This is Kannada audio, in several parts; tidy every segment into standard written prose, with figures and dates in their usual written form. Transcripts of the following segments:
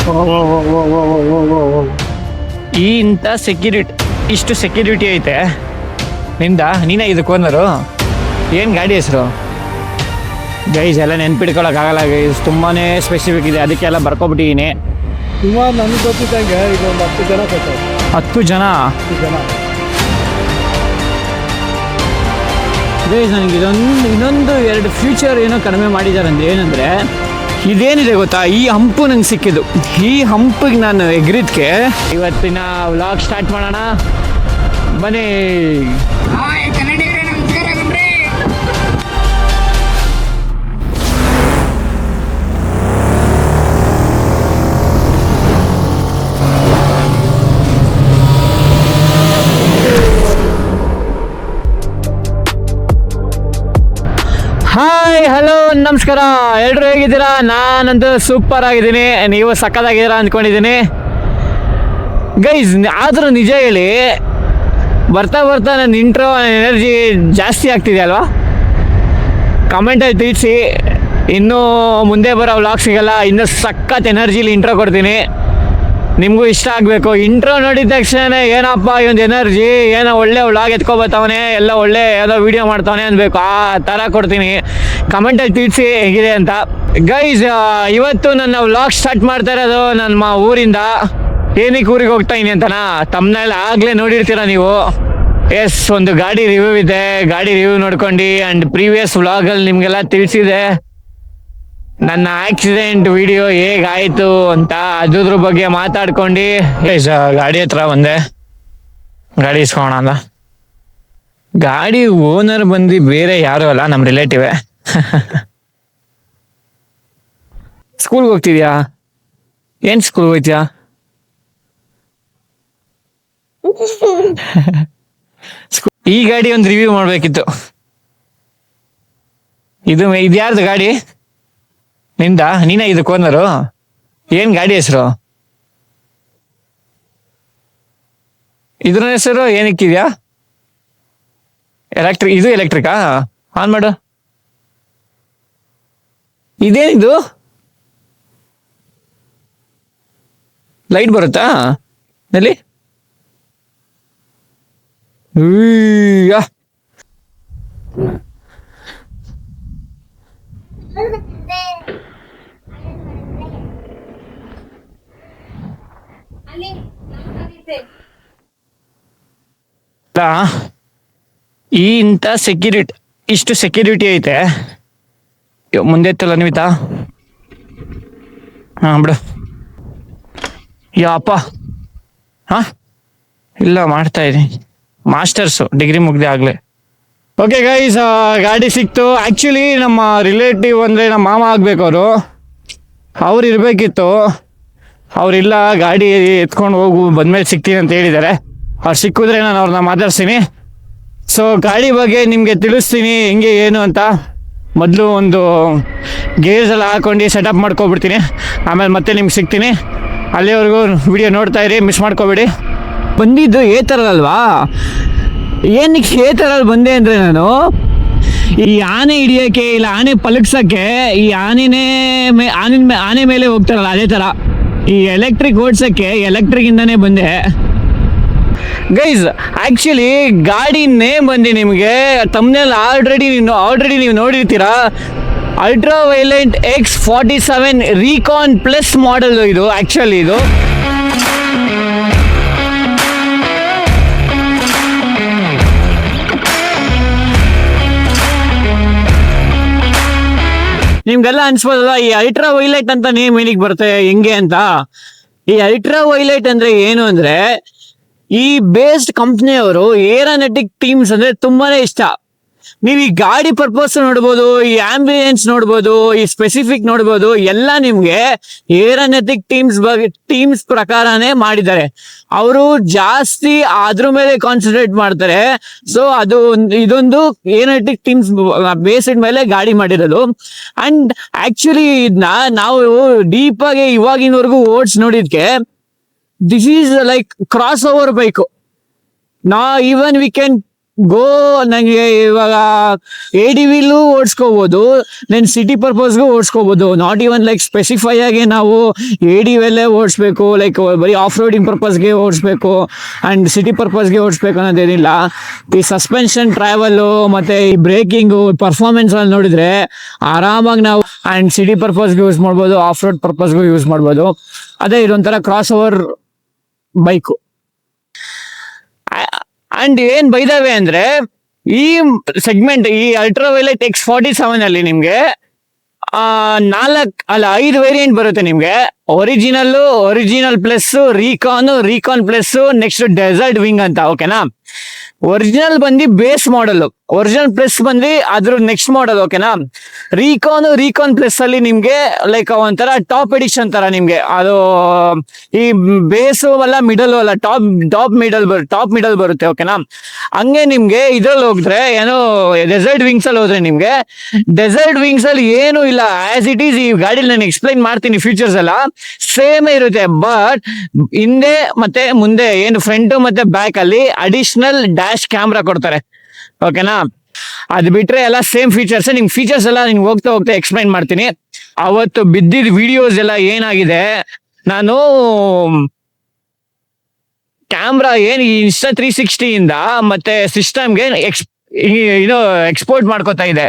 ಈ ಇಂಥ ಸೆಕ್ಯೂರಿಟಿ, ಇಷ್ಟು ಸೆಕ್ಯೂರಿಟಿ ಐತೆ ನಿಂದ. ನೀನೇ ಇದಕ್ಕೆ ಓನರು? ಏನು ಗಾಡಿ ಹೆಸರು? ಗೈಸ್ ಎಲ್ಲ ನೆನ್ಪಿಟ್ಕೊಳಕ್ಕಾಗಲ್ಲ ಗೈಸ್, ತುಂಬಾ ಸ್ಪೆಸಿಫಿಕ್ ಇದೆ, ಅದಕ್ಕೆಲ್ಲ ಬರ್ಕೊಬಿಟ್ಟಿದ್ದೀನಿ. ಸುಮಾರು ನನಗೆ ಗೊತ್ತಿದ್ದಂಗೆ ಈಗ ಒಂದು 10 ಜನ ಕೊಡ್ತಾರೆ. 10 ಜನ ಗೈಸ್. ನನಗೆ ಇನ್ನೊಂದು 2 ಫ್ಯೂಚರ್ ಏನೋ ಕಡಿಮೆ ಮಾಡಿದ್ದಾರೆ ಅಂದರೆ ಏನಂದರೆ, ಇದೇನಿದೆ ಗೊತ್ತಾ, ಈ ಹಂಪು ನಂಗೆ ಸಿಕ್ಕಿದ್ದು. ಈ ಹಂಪಿಗೆ ನಾನು ಎಗ್ರಿದ್ಕೆ ಇವತ್ತಿನ ವ್ಲಾಗ್ ಸ್ಟಾರ್ಟ್ ಮಾಡೋಣ ಬನ್ನಿ. ಹಾಯ್, ಹಲೋ, ನಮಸ್ಕಾರ. ಎಲ್ಲರೂ ಹೇಗಿದ್ದೀರಾ? ನಾನಂತೂ ಸೂಪರ್ ಆಗಿದ್ದೀನಿ, ನೀವು ಸಕ್ಕತ್ತಾಗಿದ್ದೀರಾ ಅಂದ್ಕೊಂಡಿದ್ದೀನಿ ಗೈಸ್. ಆದರೂ ನಿಜ ಹೇಳಿ, ಬರ್ತಾ ಬರ್ತಾ ನನ್ನ ಇಂಟ್ರೋ ಎನರ್ಜಿ ಜಾಸ್ತಿ ಆಗ್ತಿದೆ ಅಲ್ವಾ? ಕಮೆಂಟಲ್ಲಿ ತಿಳಿಸಿ. ಇನ್ನೂ ಮುಂದೆ ಬರೋ ವ್ಲಾಗ್ಸಿಗೆಲ್ಲ ಇನ್ನೂ ಸಖತ್ ಎನರ್ಜಿಲಿ ಇಂಟ್ರೋ ಕೊಡ್ತೀನಿ, ನಿಮಗೂ ಇಷ್ಟ ಆಗಬೇಕು. ಇಂಟ್ರೋ ನೋಡಿದ ತಕ್ಷಣ ಏನಪ್ಪ ಇವೊಂದು ಎನರ್ಜಿ, ಏನೋ ಒಳ್ಳೆ ವ್ಲಾಗ್ ಎತ್ಕೊಬತ್ತವನೆ, ಎಲ್ಲ ಒಳ್ಳೆ ಯಾವುದೋ ವೀಡಿಯೋ ಮಾಡ್ತಾವನೆ ಅನ್ಬೇಕು, ಆ ಥರ ಕೊಡ್ತೀನಿ. ಕಮೆಂಟಲ್ಲಿ ತಿಳಿಸಿ ಹೇಗಿದೆ ಅಂತ ಗೈಸ್. ಇವತ್ತು ನನ್ನ ವ್ಲಾಗ್ ಸ್ಟಾರ್ಟ್ ಮಾಡ್ತಾ ಇರೋದು ನಮ್ಮ ಊರಿಂದ. ಏನಕ್ಕೆ ಊರಿಗೆ ಹೋಗ್ತಾ ಇದೀನಿ ಅಂತನಾ ತಮ್ಮನೆಲ್ಲ ಆಗಲೇ ನೋಡಿರ್ತೀರ ನೀವು. ಎಸ್, ಒಂದು ಗಾಡಿ ರಿವ್ಯೂ ಇದೆ, ಗಾಡಿ ರಿವ್ಯೂ ನೋಡ್ಕೊಂಡು ಆ್ಯಂಡ್ ಪ್ರೀವಿಯಸ್ ವ್ಲಾಗಲ್ಲಿ ನಿಮಗೆಲ್ಲ ತಿಳಿಸಿದೆ ನನ್ನ ಆಕ್ಸಿಡೆಂಟ್ ವಿಡಿಯೋ ಹೇಗಾಯಿತು ಅಂತ, ಅದ್ರ ಬಗ್ಗೆ ಮಾತಾಡ್ಕೊಂಡು ಗಾಡಿ ಹತ್ರ ಬಂದೆ. ಗಾಡಿ ಇಸ್ಕೋಣ ಅಂತ. ಗಾಡಿ ಓನರ್ ಬಂದು ಬೇರೆ ಯಾರು ಅಲ್ಲ, ನಮ್ಮ ರಿಲೇಟಿವೇ. ಸ್ಕೂಲ್ಗೆ ಹೋಗ್ತಿದ್ಯಾ? ಏನು ಸ್ಕೂಲ್ಗೆ ಹೋಗ್ತೀಯಾ? ಈ ಗಾಡಿ ಒಂದು ರಿವ್ಯೂ ಮಾಡಬೇಕಿತ್ತು. ಇದ್ಯಾರ್ದು ಗಾಡಿ? ನಿಂದ? ನೀನೇ ಇದಕ್ಕೆ ಓನರು? ಏನು ಗಾಡಿ ಹೆಸರು? ಇದ್ರ ಹೆಸರು ಏನಕ್ಕಿದ್ಯಾ? ಇದು ಎಲೆಕ್ಟ್ರಿಕಾ? ಆನ್ ಮಾಡು. ಇದೇನಿದು? ಲೈಟ್ ಬರುತ್ತಾ ನಲ್ಲಿ? ಈ ಇಂಥ ಸೆಕ್ಯೂರಿಟಿ, ಇಷ್ಟು ಸೆಕ್ಯೂರಿಟಿ ಐತೆ. ಮುಂದೆ ಇತ್ತಲ್ಲ ನಿಮಿತ. ಹಾಂ ಬಿಡು. ಯಪ್ಪ, ಹಾಂ ಇಲ್ಲ, ಮಾಡ್ತಾ ಇದ್ದೀನಿ, ಮಾಸ್ಟರ್ಸು, ಡಿಗ್ರಿ ಮುಗ್ದೆ ಆಗಲೇ. ಓಕೆ ಗೈಸ್, ಗಾಡಿ ಸಿಕ್ತು. ಆ್ಯಕ್ಚುಲಿ ನಮ್ಮ ರಿಲೇಟಿವ್ ಅಂದರೆ ನಮ್ಮ ಮಾಮ ಆಗಬೇಕು ಅವ್ರು ಇರಬೇಕಿತ್ತು. ಅವರಿಲ್ಲ, ಗಾಡಿ ಎತ್ಕೊಂಡು ಹೋಗು, ಬಂದಮೇಲೆ ಸಿಗ್ತೀನಿ ಅಂತ ಹೇಳಿದ್ದಾರೆ. ಅವ್ರು ಸಿಕ್ಕಿದ್ರೆ ನಾನು ಅವ್ರನ್ನ ಮಾತಾಡ್ತೀನಿ. ಸೊ ಗಾಡಿ ಬಗ್ಗೆ ನಿಮಗೆ ತಿಳಿಸ್ತೀನಿ ಹೆಂಗೆ ಏನು ಅಂತ. ಮೊದಲು ಒಂದು ಗೇರ್ಸ್ ಎಲ್ಲ ಹಾಕೊಂಡು ಸೆಟಪ್ ಮಾಡ್ಕೊಬಿಡ್ತೀನಿ, ಆಮೇಲೆ ಮತ್ತೆ ನಿಮ್ಗೆ ಸಿಗ್ತೀನಿ. ಅಲ್ಲಿವರೆಗೂ ವಿಡಿಯೋ ನೋಡ್ತಾ ಇರಿ, ಮಿಸ್ ಮಾಡ್ಕೊಬೇಡಿ. ಬಂದಿದ್ದು ಏತರಲ್ವಾ? ಏನಕ್ಕೆ ಏತರಲ್ಲಿ ಬಂದೆ ಅಂದರೆ, ನಾನು ಈ ಆನೆ ಹಿಡಿಯೋಕ್ಕೆ ಇಲ್ಲ ಆನೆ ಪಲಗ್ಸೋಕ್ಕೆ ಈ ಆನೆ ಮೇಲೆ ಹೋಗ್ತಾರಲ್ಲ, ಅದೇ ಥರ ಈ ಎಲೆಕ್ಟ್ರಿಕ್ ಓಡ್ಸೋಕ್ಕೆ ಎಲೆಕ್ಟ್ರಿಕ್ಕಿಂದನೇ ಬಂದೆ ಗೈಸ್. ಆ್ಯಕ್ಚುಲಿ ಗಾಡಿ ನೇಮ್ ಬಂದು ನಿಮಗೆ ತಮ್ಮನೆಲ್ಲ ಆಲ್ರೆಡಿ ನೀವು ನೋಡಿರ್ತೀರಾ. Ultraviolette X47 recon plus model ಇದು. ಆ್ಯಕ್ಚುಲಿ ಇದು ನಿಮ್ಗೆಲ್ಲ ಅನ್ಸ್ಬೋದಲ್ಲ, ಈ ಅಲ್ಟ್ರಾ ವೈಲೆಟ್ ಅಂತ ನೇಮ್ ಏನಕ್ಕೆ ಬರುತ್ತೆ, ಹೆಂಗೆ ಅಂತ. ಈ ಅಲ್ಟ್ರಾ ವೈಲೆಟ್ ಅಂದರೆ ಏನು ಅಂದರೆ, ಈ ಬೇಸ್ಡ್ ಕಂಪ್ನಿಯವರು ಏರೋನೆಟಿಕ್ ಟೀಮ್ಸ್ ಅಂದರೆ ತುಂಬಾ ಇಷ್ಟ. ನೀವು ಈ ಗಾಡಿ ಪರ್ಪಸ್ ನೋಡ್ಬೋದು, ಈ ಆಂಬಿಯನ್ಸ್ ನೋಡ್ಬೋದು, ಈ ಸ್ಪೆಸಿಫಿಕ್ ನೋಡ್ಬೋದು, ಎಲ್ಲ ನಿಮಗೆ ಏರೋನೆಟಿಕ್ ಟೀಮ್ಸ್ ಪ್ರಕಾರನೇ ಮಾಡಿದ್ದಾರೆ. ಅವರು ಜಾಸ್ತಿ ಅದ್ರ ಮೇಲೆ ಕಾನ್ಸಂಟ್ರೇಟ್ ಮಾಡ್ತಾರೆ. ಸೊ ಅದು ಇದೊಂದು ಏರೋನೆಟಿಕ್ ಟೀಮ್ಸ್ ಬೇಸ್ಡ್ ಮೇಲೆ ಗಾಡಿ ಮಾಡಿರೋದು. ಅಂಡ್ ಆಕ್ಚುಲಿ ಇದನ್ನ ನಾವು ಡೀಪ್ ಆಗಿ ಇವಾಗಿನವರೆಗೂ ಓಡ್ಸ್ ನೋಡಿದ್ಕೆ, this is like crossover bike. ನಾ ಈವನ್ ವಿ ಕ್ಯಾನ್ ಗೋ ನನಗೆ ಇವಾಗ ADV-ಲೂ ಓಡಿಸ್ಕೋಬೋದು, ದೆನ್ ಸಿಟಿ ಪರ್ಪಸ್ಗೂ ಓಡಿಸ್ಕೋಬೋದು. ನಾಟ್ ಇವನ್ ಲೈಕ್ ಸ್ಪೆಸಿಫೈ ಆಗಿ ನಾವು ADV-ಲೇ ಓಡಿಸ್ಬೇಕು, ಲೈಕ್ ಬರೀ ಆಫ್ ರೋಡಿಂಗ್ ಪರ್ಪಸ್ಗೆ ಓಡಿಸ್ಬೇಕು ಆ್ಯಂಡ್ ಸಿಟಿ ಪರ್ಪಸ್ಗೆ ಓಡಿಸ್ಬೇಕು ಅನ್ನೋದೇನಿಲ್ಲ. ಈ ಸಸ್ಪೆನ್ಷನ್ ಟ್ರಾವೆಲ್ಲು ಮತ್ತು ಈ ಬ್ರೇಕಿಂಗು ಪರ್ಫಾರ್ಮೆನ್ಸಲ್ಲಿ ನೋಡಿದರೆ ಆರಾಮಾಗಿ ನಾವು ಆ್ಯಂಡ್ ಸಿಟಿ ಪರ್ಪಸ್ಗೆ ಯೂಸ್ ಮಾಡ್ಬೋದು, ಆಫ್ ರೋಡ್ ಪರ್ಪಸ್ಗೂ ಯೂಸ್ ಮಾಡ್ಬೋದು. ಅದೇ ಇದೊಂಥರ ಕ್ರಾಸ್ ಓವರ್ ಬೈಕು. ಅಂಡ್ ಏನ್ ಬೈದಾವೆ ಅಂದ್ರೆ ಈ ಸೆಗ್ಮೆಂಟ್, ಈ ಅಲ್ಟ್ರಾವೈಲೆಟ್ X47 ಅಲ್ಲಿ ನಿಮ್ಗೆ 5 ವೇರಿಯಂಟ್ ಬರುತ್ತೆ ನಿಮ್ಗೆ. Original plus recon plus next desert wing ಅಂತ. ಓಕೆನಾ, ಒರಿಜಿನಲ್ ಬಂದು ಬೇಸ್ ಮಾಡಲ್, ಒರಿಜಿನಲ್ ಪ್ಲಸ್ ಬಂದು ಅದ್ರ ನೆಕ್ಸ್ಟ್ ಮಾಡಲ್. ಓಕೆನಾ, ರೀಕಾನ್ ಪ್ಲಸ್ ಅಲ್ಲಿ ನಿಮ್ಗೆ ಲೈಕ್ ಒಂಥರ ಟಾಪ್ ಎಡಿಷನ್ ತರ ನಿಮ್ಗೆ ಅದು ಈ ಬೇಸು ಅಲ್ಲ ಮಿಡಲ್ ಅಲ್ಲ ಟಾಪ್ ಮಿಡಲ್ ಬರುತ್ತೆ. ಓಕೆನಾ, ಹಂಗೆ ನಿಮ್ಗೆ ಇದ್ರಲ್ಲಿ ಹೋಗಿದ್ರೆ ಏನೋ ಡೆಸರ್ಟ್ ವಿಂಗ್ಸ್ ಅಲ್ಲಿ ಹೋದ್ರೆ ನಿಮ್ಗೆ ಡೆಸರ್ಟ್ ವಿಂಗ್ಸ್ ಅಲ್ಲಿ ಏನು ಇಲ್ಲ, ಆಸ್ ಇಟ್ ಈಸ್. ಈ ಗಾಡಿಲಿ ನಾನು ಎಕ್ಸ್ಪ್ಲೈನ್ ಮಾಡ್ತೀನಿ, ಫೀಚರ್ಸ್ ಎಲ್ಲ ಸೇಮ್ ಇರುತ್ತೆ. ಬಟ್ ಹಿಂದೆ ಮತ್ತೆ ಮುಂದೆ ಏನು ಫ್ರಂಟ್ ಮತ್ತೆ ಬ್ಯಾಕ್ ಅಲ್ಲಿ ಅಡಿಷನಲ್ ಡ್ಯಾಶ್ ಕ್ಯಾಮ್ರಾ ಕೊಡ್ತಾರೆ. ಓಕೆನಾ, ಅದು ಬಿಟ್ರೆ ಎಲ್ಲ ಸೇಮ್ ಫೀಚರ್ಸ್. ನಿಮ್ಗೆ ಫೀಚರ್ಸ್ ಎಲ್ಲ ನಿಮ್ಗೆ ಹೋಗ್ತಾ ಎಕ್ಸ್ಪ್ಲೈನ್ ಮಾಡ್ತೀನಿ. ಅವತ್ತು ಬಿದ್ದಿದ್ದ ವಿಡಿಯೋಸ್ ಎಲ್ಲ ಏನಾಗಿದೆ, ನಾನು ಕ್ಯಾಮ್ರಾ ಏನು ಇನ್ಸ್ಟಾ 360 ಇಂದ ಮತ್ತೆ ಸಿಸ್ಟಮ್ಗೆ ಎಕ್ಸ್ಪೋರ್ಟ್ ಮಾಡ್ಕೋತಾ ಇದೆ.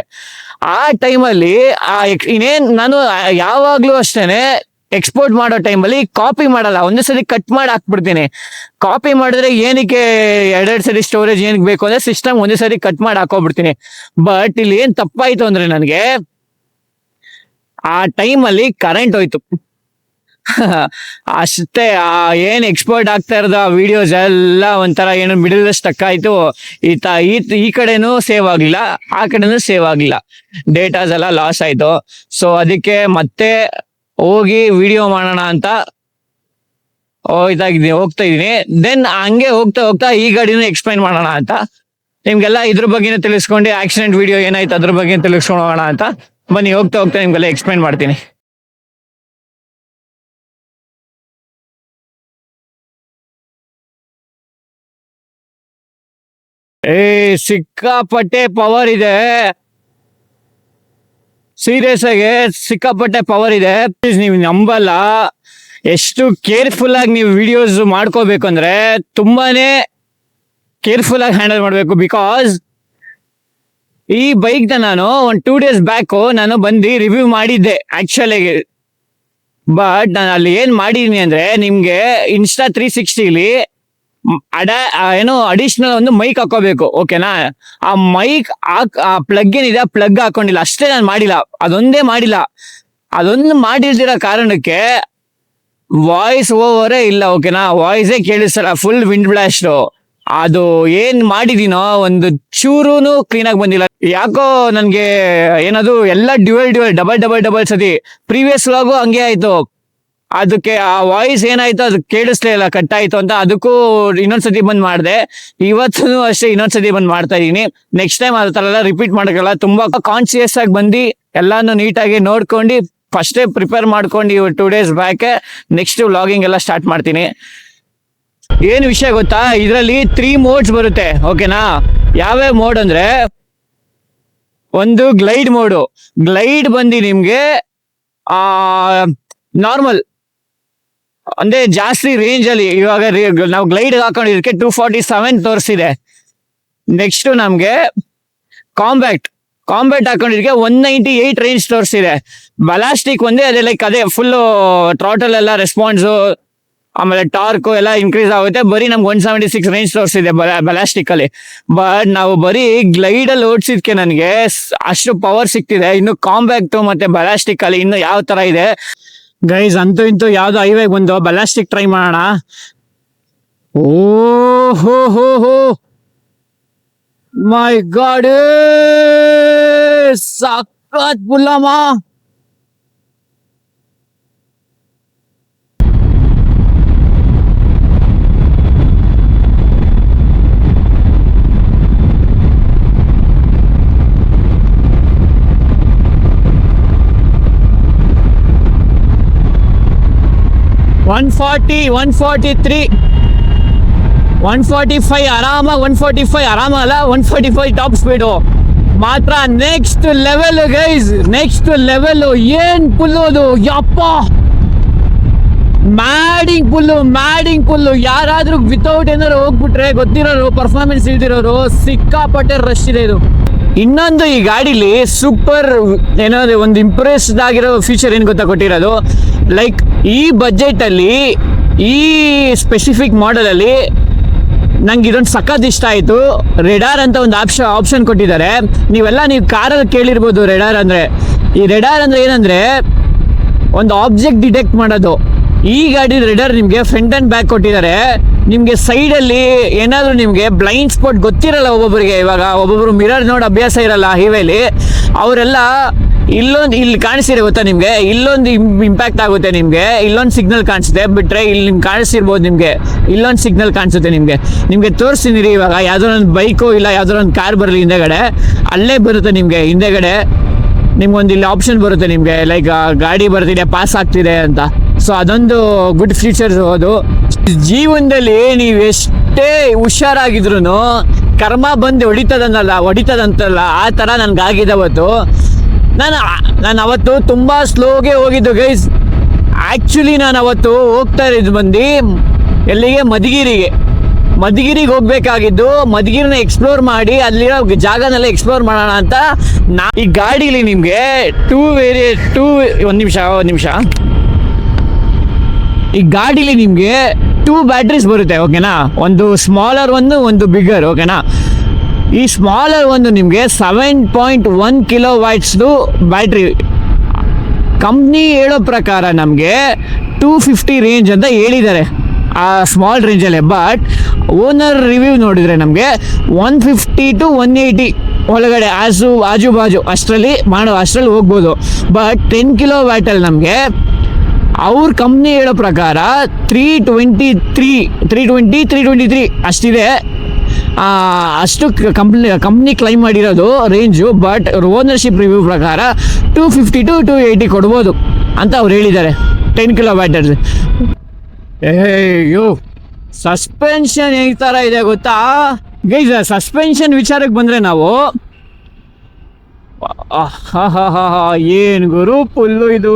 ಆ ಟೈಮಲ್ಲಿ ಇನ್ನೇನು ನಾನು ಯಾವಾಗ್ಲೂ ಅಷ್ಟೇನೆ ಎಕ್ಸ್ಪೋರ್ಟ್ ಮಾಡೋ ಟೈಮಲ್ಲಿ ಕಾಪಿ ಮಾಡಲ್ಲ, ಒಂದೇ ಸರಿ ಕಟ್ ಮಾಡಿ ಹಾಕ್ಬಿಡ್ತೀನಿ. ಕಾಪಿ ಮಾಡಿದ್ರೆ ಏನಕ್ಕೆ ಎರಡೆರಡು ಸರಿ ಸ್ಟೋರೇಜ್ ಏನಕ್ಕೆ ಬೇಕು ಅಂದ್ರೆ ಸಿಸ್ಟಮ್ ಒಂದೇ ಸರಿ ಕಟ್ ಮಾಡಿ ಹಾಕೋಬಿಡ್ತೀನಿ. ಬಟ್ ಇಲ್ಲಿ ಏನ್ ತಪ್ಪಾಯ್ತು ಅಂದ್ರೆ ನನಗೆ ಆ ಟೈಮಲ್ಲಿ ಕರೆಂಟ್ ಹೋಯ್ತು ಅಷ್ಟೇ. ಏನ್ ಎಕ್ಸ್ಪೋರ್ಟ್ ಆಗ್ತಾ ಇರೋದು ಆ ವಿಡಿಯೋಸ್ ಎಲ್ಲ ಒಂಥರ ಏನೋ ಮಿಡಲ್ ಸ್ಟಕ್ ಆಯ್ತು. ಈ ಕಡೆನೂ ಸೇವ್ ಆಗ್ಲಿಲ್ಲ, ಆ ಕಡೆನೂ ಸೇವ್ ಆಗ್ಲಿಲ್ಲ, ಡೇಟಾಸ್ ಎಲ್ಲ ಲಾಸ್ ಆಯ್ತು. ಸೊ ಅದಕ್ಕೆ ಮತ್ತೆ ಹೋಗಿ ವಿಡಿಯೋ ಮಾಡೋಣ ಅಂತ ಹೋಗ್ತಾ ಇದೀನಿ. ದೆನ್ ಹಂಗೆ ಹೋಗ್ತಾ ಈ ಗಾಡಿನ ಎಕ್ಸ್ಪ್ಲೈನ್ ಮಾಡೋಣ ಅಂತ ನಿಮ್ಗೆಲ್ಲ ಇದ್ರ ಬಗ್ಗೆನೇ ತಿಳಿಸ್ಕೊಂಡು, ಆಕ್ಸಿಡೆಂಟ್ ವಿಡಿಯೋ ಏನಾಯ್ತು ಅದ್ರ ಬಗ್ಗೆ ತಿಳಿಸ್ಕೊಂಡು ಹೋಗೋಣ ಅಂತ ಬನ್ನಿ. ಹೋಗ್ತಾ ನಿಮ್ಗೆಲ್ಲ ಎಕ್ಸ್ಪ್ಲೈನ್ ಮಾಡ್ತೀನಿ. ಸಿಕ್ಕಾಪಟ್ಟೆ ಪವರ್ ಇದೆ, ಸೀರಿಯಸ್ ಆಗಿ ಸಿಕ್ಕಾಪಟ್ಟೆ ಪವರ್ ಇದೆ. ನೀವು ನಂಬಲ್ಲ ಎಷ್ಟು ಕೇರ್ಫುಲ್ ಆಗಿ ನೀವು ವಿಡಿಯೋಸ್ ಮಾಡ್ಕೋಬೇಕು ಅಂದ್ರೆ ತುಂಬಾನೇ ಕೇರ್ಫುಲ್ ಆಗಿ ಹ್ಯಾಂಡಲ್ ಮಾಡಬೇಕು. ಬಿಕಾಸ್ ಈ ಬೈಕ್ ನಾನು ಒಂದು 2 days ಬ್ಯಾಕ್ ನಾನು ಬಂದು ರಿವ್ಯೂ ಮಾಡಿದ್ದೆ ಆಕ್ಚುಲಿ. ಬಟ್ ನಾನು ಅಲ್ಲಿ ಏನ್ ಮಾಡಿದೀನಿ ಅಂದ್ರೆ ನಿಮ್ಗೆ ಇನ್ಸ್ಟಾ 360ಲಿ ಏನೋ ಅಡಿಷನಲ್ ಒಂದು ಮೈಕ್ ಹಾಕೋಬೇಕು. ಓಕೆನಾ, ಆ ಮೈಕ್ ಪ್ಲಗ್ ಏನಿದೆ ಆ ಪ್ಲಗ್ ಹಾಕೊಂಡಿಲ್ಲ ಅಷ್ಟೇ. ನಾನು ಮಾಡಿಲ್ಲ, ಅದೊಂದೇ ಮಾಡಿಲ್ಲ. ಅದೊಂದು ಮಾಡಿಲ್ದಿರೋ ಕಾರಣಕ್ಕೆ ವಾಯ್ಸ್ ಓವರೇ ಇಲ್ಲ. ಓಕೆನಾ, ವಾಯ್ಸೇ ಕೇಳಿಸಲ್ಲ, ಫುಲ್ ವಿಂಡ್ ಬ್ಲಾಸ್ಟ್. ಅದು ಏನ್ ಮಾಡಿದೀನೋ ಒಂದು ಚೂರುನು ಕ್ಲೀನ್ ಆಗಿ ಬಂದಿಲ್ಲ. ಯಾಕೋ ನನ್ಗೆ ಏನದು ಎಲ್ಲ ಡಬಲ್ ಸತಿ ಪ್ರೀವಿಯಸ್ ವ್ಲಾಗು ಹಂಗೆ ಆಯ್ತು. ಅದಕ್ಕೆ ಆ ವಾಯ್ಸ್ ಏನಾಯ್ತು ಅದು ಕೇಳಿಸ್ಲೇ ಇಲ್ಲ, ಕಟ್ ಆಯ್ತು ಅಂತ. ಅದಕ್ಕೂ ಇನ್ನೊಂದ್ಸತಿ ಬಂದ್ ಮಾಡಿದೆ. ಇವತ್ತು ಅಷ್ಟೇ ಇನ್ನೊಂದ್ಸತಿ ಬಂದ್ ಮಾಡ್ತಾ ಇದೀನಿ. ನೆಕ್ಸ್ಟ್ ಟೈಮ್ ಅದ್ರ ತರ ಎಲ್ಲ ರಿಪೀಟ್ ಮಾಡಕ್ಕಲ್ಲ. ತುಂಬಾ ಕಾನ್ಶಿಯಸ್ ಆಗಿ ಬಂದು ಎಲ್ಲಾನು ನೀಟಾಗಿ ನೋಡ್ಕೊಂಡು ಫಸ್ಟೇ ಪ್ರಿಪೇರ್ ಮಾಡ್ಕೊಂಡು 2 days ಬ್ಯಾಕ್ ನೆಕ್ಸ್ಟ್ ವ್ಲಾಗಿಂಗ್ ಎಲ್ಲ ಸ್ಟಾರ್ಟ್ ಮಾಡ್ತೀನಿ. ಏನು ವಿಷಯ ಗೊತ್ತಾ, ಇದರಲ್ಲಿ 3 modes ಬರುತ್ತೆ. ಓಕೆನಾ, ಯಾವ್ಯಾವ ಮೋಡ್ ಅಂದ್ರೆ ಒಂದು ಗ್ಲೈಡ್ ಮೋಡು. ಗ್ಲೈಡ್ ಬಂದು ನಿಮ್ಗೆ ನಾರ್ಮಲ್ ಅಂದ್ರೆ ಜಾಸ್ತಿ ರೇಂಜ್ ಅಲ್ಲಿ. ಇವಾಗ ನಾವು ಗ್ಲೈಡ್ ಹಾಕೊಂಡಿದ್ದಕ್ಕೆ 247 ತೋರಿಸಿದೆ. ನೆಕ್ಸ್ಟ್ ನಮ್ಗೆ ಕಾಂಬ್ಯಾಕ್ಟ್ ಹಾಕೊಂಡಿದ್ದಕ್ಕೆ 198 ರೇಂಜ್ ತೋರಿಸಿದೆ. ಬಲಾಸ್ಟಿಕ್ ಒಂದೇ, ಅದೇ ಲೈಕ್ ಅದೇ ಫುಲ್ ಥ್ರಾಟಲ್ ಎಲ್ಲ ರೆಸ್ಪಾನ್ಸು ಆಮೇಲೆ ಟಾರ್ಕು ಎಲ್ಲ ಇನ್ಕ್ರೀಸ್ ಆಗುತ್ತೆ. ಬರೀ ನಮ್ಗೆ 176 ರೇಂಜ್ ತೋರಿಸಿದೆ ಬಲಾಸ್ಟಿಕ್ ಅಲ್ಲಿ. ಬಟ್ ನಾವು ಬರೀ ಗ್ಲೈಡ್ ಅಲ್ಲಿ ಓಡಿಸಿದ್ಕೆ ನನಗೆ ಅಷ್ಟು ಪವರ್ ಸಿಕ್ತಿದೆ. ಇನ್ನು ಕಾಂಬ್ಯಾಕ್ಟ್ ಮತ್ತೆ ಬಲಾಸ್ಟಿಕ್ ಅಲ್ಲಿ ಇನ್ನು ಯಾವ ತರ ಇದೆ ಗೈಸ್. ಅಂತೂ ಇಂತೂ ಯಾವ್ದು ಹೈವೇಗ್ ಬಂದು ಬಲಾಸ್ಟಿಕ್ ಟ್ರೈ ಮಾಡೋಣ. ಓ ಮೈ ಗಾಡ್, ಸಖತ್ ಪುಲ್ಲಮ್ಮ. $143 145 ಆರಾಮಾಗಿ 145 ಆರಾಮಲ್ಲ 145 ಟಾಪ್ ಸ್ಪೀಡು ಮಾತ್ರ next level guys, next level. ಏನ್ ಪುಲ್ಲು ಅದು, ಯಪ್ಪ ಮ್ಯಾಡಿಂಗ್ ಪುಲ್ಲು. ಯಾರಾದ್ರೂ ವಿತೌಟ್ ಏನಾದ್ರು ಹೋಗ್ಬಿಟ್ರೆ ಗೊತ್ತಿರೋರು, ಪರ್ಫಾರ್ಮೆನ್ಸ್ ಇಲ್ದಿರೋರು ಸಿಕ್ಕಾಪಟ್ಟೆ ರಶ್ ಇದೆ ಇದು. ಇನ್ನೊಂದು ಈ ಗಾಡೀಲಿ ಸೂಪರ್ ಏನಾದ್ರು ಒಂದು ಇಂಪ್ರೆಸ್ಡ್ ಆಗಿರೋ ಫೀಚರ್ ಏನು ಗೊತ್ತಾ ಕೊಟ್ಟಿರೋದು, ಲೈಕ್ ಈ ಬಜೆಟಲ್ಲಿ ಈ ಸ್ಪೆಸಿಫಿಕ್ ಮಾಡಲಲ್ಲಿ ನಂಗೆ ಇದೊಂದು ಸಖತ್ ಇಷ್ಟ ಆಯಿತು. ರೆಡಾರ್ ಅಂತ ಒಂದು ಆಪ್ಷನ್ ಕೊಟ್ಟಿದ್ದಾರೆ. ನೀವು ಕಾರಲ್ಲಿ ಕೇಳಿರ್ಬೋದು ರೆಡಾರ್ ಅಂದರೆ. ಈ ರೆಡಾರ್ ಅಂದರೆ ಏನಂದರೆ ಒಂದು ಆಬ್ಜೆಕ್ಟ್ ಡಿಟೆಕ್ಟ್ ಮಾಡೋದು. ಈ ಗಾಡಿ ರೆಡಾರ್ ನಿಮಗೆ ಫ್ರಂಟ್ ಆ್ಯಂಡ್ ಬ್ಯಾಕ್ ಕೊಟ್ಟಿದ್ದಾರೆ. ನಿಮಗೆ ಸೈಡಲ್ಲಿ ಏನಾದರೂ ನಿಮಗೆ ಬ್ಲೈಂಡ್ ಸ್ಪಾಟ್ ಗೊತ್ತಿರಲ್ಲ ಒಬ್ಬೊಬ್ಬರಿಗೆ. ಇವಾಗ ಒಬ್ಬೊಬ್ಬರು ಮಿರರ್ ನೋಡಿ ಅಭ್ಯಾಸ ಇರಲ್ಲ ಹೈವೇಲಿ, ಅವರೆಲ್ಲ ಇಲ್ಲಿ ಕಾಣಿಸಿದೆ ಗೊತ್ತಾ ನಿಮಗೆ, ಇಲ್ಲೊಂದು ಇಂಪ್ಯಾಕ್ಟ್ ಆಗುತ್ತೆ ನಿಮಗೆ. ಇಲ್ಲೊಂದು ಸಿಗ್ನಲ್ ಕಾಣಿಸುತ್ತೆ ಬಿಟ್ಟರೆ ಇಲ್ಲಿ ನಿಮ್ಗೆ ಕಾಣಿಸಿರ್ಬೋದು. ನಿಮಗೆ ಇಲ್ಲೊಂದು ಸಿಗ್ನಲ್ ಕಾಣಿಸುತ್ತೆ. ನಿಮಗೆ ತೋರಿಸ್ತೀನಿ ರೀ. ಇವಾಗ ಯಾವುದೋ ಒಂದು ಬೈಕು ಇಲ್ಲ ಯಾವುದೋ ಒಂದು ಕಾರ್ ಬರಲಿ ಹಿಂದೆಗಡೆ, ಅಲ್ಲೇ ಬರುತ್ತೆ ನಿಮಗೆ ಹಿಂದೆಗಡೆ ನಿಮ್ಗೊಂದು ಇಲ್ಲಿ ಆಪ್ಷನ್ ಬರುತ್ತೆ ನಿಮಗೆ, ಲೈಕ್ ಗಾಡಿ ಬರ್ತಿದೆ ಪಾಸ್ ಆಗ್ತಿದೆ ಅಂತ. ಸೊ ಅದೊಂದು ಗುಡ್ ಫೀಚರ್ಸ್. ಅದು ಜೀವನದಲ್ಲಿ ನೀವು ಎಷ್ಟೇ ಹುಷಾರಾಗಿದ್ರು ಕರ್ಮ ಬಂದು ಹೊಡಿತದಂತಲ್ಲ ಆ ಥರ ನನಗಾಗಿದ್ದವತ್ತು. ನಾನು ಅವತ್ತು ತುಂಬ ಸ್ಲೋಗೆ ಹೋಗಿದ್ದು ಗೈಸ್. ಆ್ಯಕ್ಚುಲಿ ನಾನು ಅವತ್ತು ಹೋಗ್ತಾ ಇದ್ದು ಬಂದು ಎಲ್ಲಿಗೆ, ಮಧುಗಿರಿಗೆ ಹೋಗ್ಬೇಕಾಗಿದ್ದು. ಮಧುಗಿರಿನ ಎಕ್ಸ್ಪ್ಲೋರ್ ಮಾಡಿ ಅಲ್ಲಿರೋ ಜಾಗನೆಲ್ಲ ಎಕ್ಸ್ಪ್ಲೋರ್ ಮಾಡೋಣ ಅಂತ ಈ ಗಾಡೀಲಿ ನಿಮಗೆ ಒಂದು ನಿಮಿಷ ಈ ಗಾಡೀಲಿ ನಿಮಗೆ 2 ಬ್ಯಾಟ್ರೀಸ್ ಬರುತ್ತೆ, ಓಕೆನಾ. ಒಂದು ಸ್ಮಾಲರ್ ಒಂದು ಬಿಗ್ಗರ್, ಓಕೆನಾ. ಈ ಸ್ಮಾಲರ್ ನಿಮಗೆ 7.1 ಕಿಲೋವ್ಯಾಟ್ಸ್ದು ಬ್ಯಾಟ್ರಿ. ಕಂಪ್ನಿ ಹೇಳೋ ಪ್ರಕಾರ ನಮಗೆ 250 ರೇಂಜ್ ಅಂತ ಹೇಳಿದ್ದಾರೆ ಆ ಸ್ಮಾಲ್ ರೇಂಜಲ್ಲೇ. ಬಟ್ ಓನರ್ ರಿವ್ಯೂ ನೋಡಿದರೆ ನಮಗೆ 150 to 180 ಒಳಗಡೆ ಆಜು ಬಾಜು ಅಷ್ಟರಲ್ಲಿ ಹೋಗ್ಬೋದು. ಬಟ್ 10 ಕಿಲೋವ್ಯಾಟಲ್ಲಿ ನಮಗೆ ಅವ್ರ ಕಂಪ್ನಿ ಹೇಳೋ ಪ್ರಕಾರ 323 ಅಷ್ಟಿದೆ. ಅಷ್ಟು ಕಂಪ್ನಿ ಕ್ಲೈಮ್ ಮಾಡಿರೋದು ರೇಂಜು. ಬಟ್ ಓನರ್ಶಿಪ್ ರಿವ್ಯೂ ಪ್ರಕಾರ 250 to 280 ಕೊಡ್ಬೋದು ಅಂತ ಅವ್ರು ಹೇಳಿದ್ದಾರೆ 10 ಕಿಲೋವ್ಯಾಟರ್ಸ್. ಅಯ್ಯೋ ಸಸ್ಪೆನ್ಷನ್ ಈ ಥರ ಇದೆ ಗೊತ್ತಾ ಗೈಸ್. ಸಸ್ಪೆನ್ಷನ್ ವಿಚಾರಕ್ಕೆ ಬಂದರೆ ನಾವು ಏನು ಗುರು ಪುಲ್ಲು ಇದು,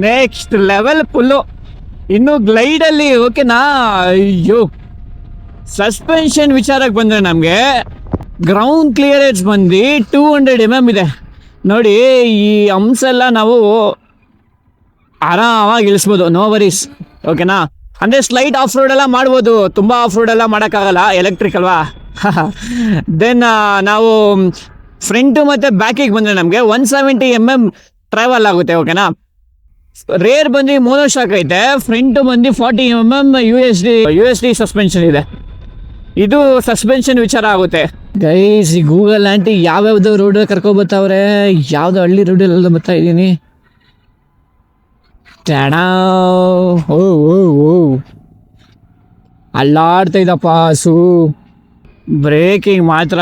ನೆಕ್ಸ್ಟ್ ಲೆವೆಲ್ ಪುಲ್ಲು. ಇನ್ನು ಗ್ಲೈಡಲ್ಲಿ ಓಕೆನಾ. ಅಯ್ಯೋ ಸಸ್ಪೆನ್ಷನ್ ವಿಚಾರಕ್ಕೆ ಬಂದರೆ ನಮಗೆ ಗ್ರೌಂಡ್ ಕ್ಲಿಯರೆನ್ಸ್ 200 mm ಇದೆ ನೋಡಿ. ಈ ಅಂಶೆಲ್ಲ ನಾವು ಆರಾಮಾಗಿ ಇಳಿಸ್ಬೋದು, ನೋ ವರೀಸ್, ಓಕೆನಾ. ಅಂದರೆ ಸ್ಲೈಟ್ ಆಫ್ ರೋಡ್ ಎಲ್ಲ ಮಾಡ್ಬೋದು, ತುಂಬ ಆಫ್ ರೋಡ್ ಎಲ್ಲ ಮಾಡೋಕ್ಕಾಗಲ್ಲ, ಎಲೆಕ್ಟ್ರಿಕ್ ಅಲ್ವಾ. ದೆನ್ ನಾವು ಫ್ರಂಟು ಮತ್ತು ಬ್ಯಾಕಿಗೆ ಬಂದರೆ ನಮಗೆ 170 mm ಟ್ರಾವೆಲ್ ಆಗುತ್ತೆ, ಓಕೆನಾ. ರೇರ್ ಮೋನೋಶಾಕ್ ಐತೆ. ಫ್ರಂಟು 40 mm USD ಸಸ್ಪೆನ್ಷನ್ ಇದೆ. ಇದು ಸಸ್ಪೆನ್ಷನ್ ವಿಚಾರ ಆಗುತ್ತೆ ಗೈಸ್. ಈ ಗೂಗಲ್ ಆಂಟಿ ಯಾವ್ಯಾವ್ದು ರೋಡ್ ಕರ್ಕೊಬತ್ತವ್ರೆ, ಯಾವ್ದು ಹಳ್ಳಿ ರೋಡಲ್ಲೆಲ್ಲ ಬರ್ತಾ ಇದ್ದೀನಿ. ಓ ಅಲ್ಲಾಡ್ತಾ ಇದ್ದಪ್ಪ ಹಸು. ಬ್ರೇಕಿಂಗ್ ಮಾತ್ರ